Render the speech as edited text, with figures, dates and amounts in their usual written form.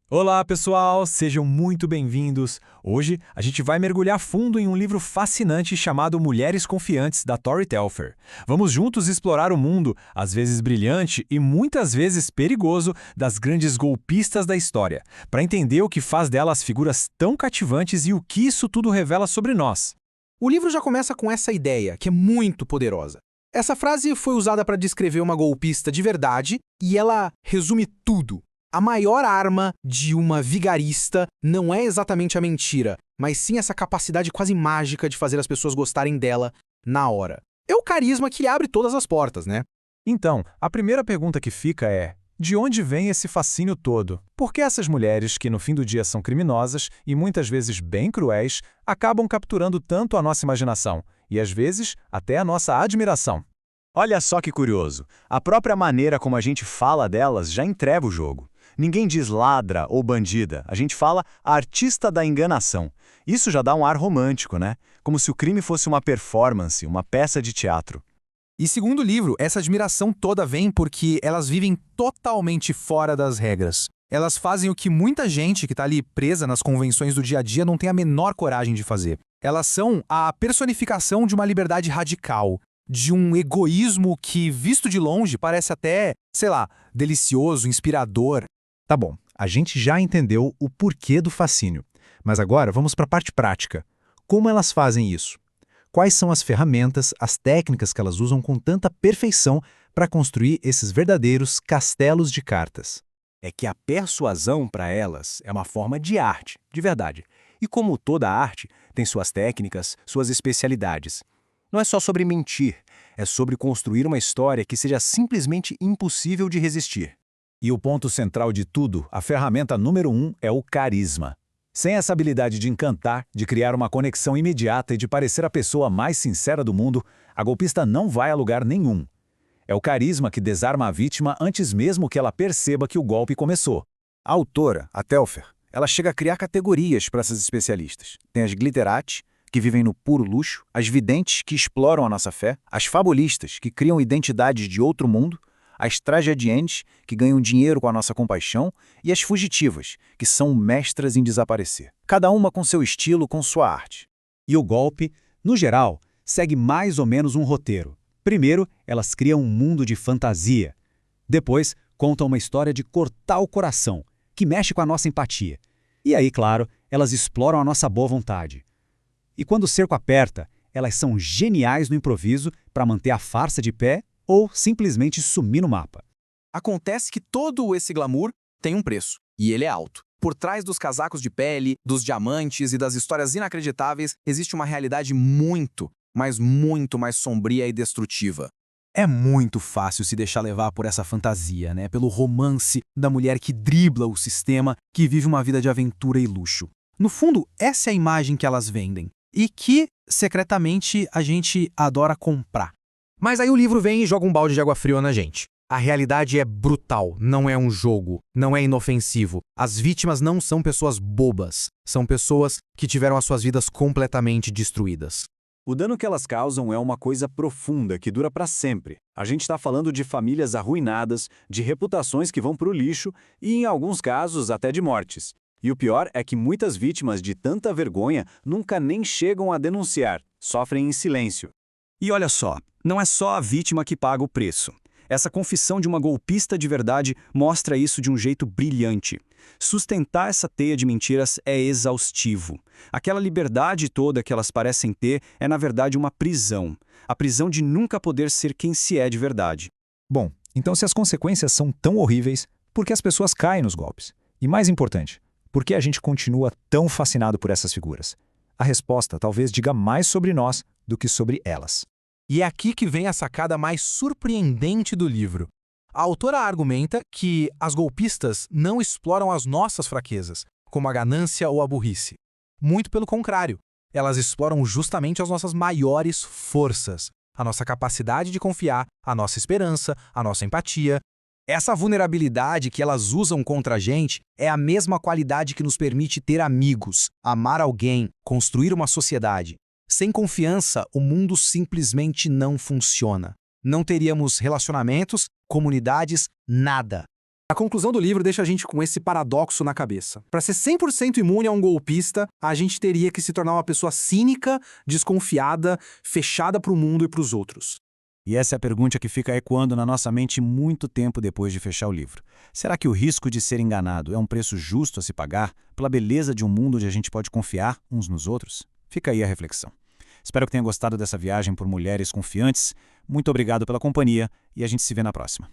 Olá, pessoal! Sejam muito bem-vindos. Hoje a gente vai mergulhar fundo em um livro fascinante chamado Mulheres Confiantes, da Tori Telfer. Vamos juntos explorar o mundo, às vezes brilhante e muitas vezes perigoso, das grandes golpistas da história, para entender o que faz delas figuras tão cativantes e o que isso tudo revela sobre nós. O livro já começa com essa ideia, que é muito poderosa. Essa frase foi usada para descrever uma golpista de verdade e ela resume tudo. A maior arma de uma vigarista não é exatamente a mentira, mas sim essa capacidade quase mágica de fazer as pessoas gostarem dela na hora. É o carisma que lhe abre todas as portas, né? Então, a primeira pergunta que fica é: de onde vem esse fascínio todo? Por que essas mulheres, que no fim do dia são criminosas e muitas vezes bem cruéis, acabam capturando tanto a nossa imaginação e, às vezes, até a nossa admiração? Olha só que curioso. A própria maneira como a gente fala delas já entrega o jogo. Ninguém diz ladra ou bandida, a gente fala artista da enganação. Isso já dá um ar romântico, né? Como se o crime fosse uma performance, uma peça de teatro. E segundo o livro, essa admiração toda vem porque elas vivem totalmente fora das regras. Elas fazem o que muita gente que está ali presa nas convenções do dia a dia não tem a menor coragem de fazer. Elas são a personificação de uma liberdade radical, de um egoísmo que, visto de longe, parece até, sei lá, delicioso, inspirador. Tá bom, a gente já entendeu o porquê do fascínio, mas agora vamos para a parte prática. Como elas fazem isso? Quais são as ferramentas, as técnicas que elas usam com tanta perfeição para construir esses verdadeiros castelos de cartas? É que a persuasão, para elas, é uma forma de arte, de verdade. E como toda arte, tem suas técnicas, suas especialidades. Não é só sobre mentir, é sobre construir uma história que seja simplesmente impossível de resistir. E o ponto central de tudo, a ferramenta número 1, é o carisma. Sem essa habilidade de encantar, de criar uma conexão imediata e de parecer a pessoa mais sincera do mundo, a golpista não vai a lugar nenhum. É o carisma que desarma a vítima antes mesmo que ela perceba que o golpe começou. A autora, a Telfer, ela chega a criar categorias para essas especialistas. Tem as glitterati, que vivem no puro luxo, as videntes, que exploram a nossa fé, as fabulistas, que criam identidades de outro mundo, as tragediantes, que ganham dinheiro com a nossa compaixão, e as fugitivas, que são mestras em desaparecer. Cada uma com seu estilo, com sua arte. E o golpe, no geral, segue mais ou menos um roteiro. Primeiro, elas criam um mundo de fantasia. Depois, contam uma história de cortar o coração, que mexe com a nossa empatia. E aí, claro, elas exploram a nossa boa vontade. E quando o cerco aperta, elas são geniais no improviso para manter a farsa de pé ou simplesmente sumir no mapa. Acontece que todo esse glamour tem um preço, e ele é alto. Por trás dos casacos de pele, dos diamantes e das histórias inacreditáveis, existe uma realidade muito, mas muito mais sombria e destrutiva. É muito fácil se deixar levar por essa fantasia, né? Pelo romance da mulher que dribla o sistema, que vive uma vida de aventura e luxo. No fundo, essa é a imagem que elas vendem, e que, secretamente, a gente adora comprar. Mas aí o livro vem e joga um balde de água fria na gente. A realidade é brutal, não é um jogo, não é inofensivo. As vítimas não são pessoas bobas, são pessoas que tiveram as suas vidas completamente destruídas. O dano que elas causam é uma coisa profunda que dura para sempre. A gente está falando de famílias arruinadas, de reputações que vão para o lixo e, em alguns casos, até de mortes. E o pior é que muitas vítimas de tanta vergonha nunca nem chegam a denunciar, sofrem em silêncio. E olha só, não é só a vítima que paga o preço. Essa confissão de uma golpista de verdade mostra isso de um jeito brilhante. Sustentar essa teia de mentiras é exaustivo. Aquela liberdade toda que elas parecem ter é, na verdade, uma prisão. A prisão de nunca poder ser quem se é de verdade. Bom, então se as consequências são tão horríveis, por que as pessoas caem nos golpes? E mais importante, por que a gente continua tão fascinado por essas figuras? A resposta talvez diga mais sobre nós do que sobre elas. E é aqui que vem a sacada mais surpreendente do livro. A autora argumenta que as golpistas não exploram as nossas fraquezas, como a ganância ou a burrice. Muito pelo contrário, elas exploram justamente as nossas maiores forças, a nossa capacidade de confiar, a nossa esperança, a nossa empatia. Essa vulnerabilidade que elas usam contra a gente é a mesma qualidade que nos permite ter amigos, amar alguém, construir uma sociedade. Sem confiança, o mundo simplesmente não funciona. Não teríamos relacionamentos, comunidades, nada. A conclusão do livro deixa a gente com esse paradoxo na cabeça. Para ser 100% imune a um golpista, a gente teria que se tornar uma pessoa cínica, desconfiada, fechada para o mundo e para os outros. E essa é a pergunta que fica ecoando na nossa mente muito tempo depois de fechar o livro. Será que o risco de ser enganado é um preço justo a se pagar pela beleza de um mundo onde a gente pode confiar uns nos outros? Fica aí a reflexão. Espero que tenha gostado dessa viagem por mulheres confiantes. Muito obrigado pela companhia e a gente se vê na próxima.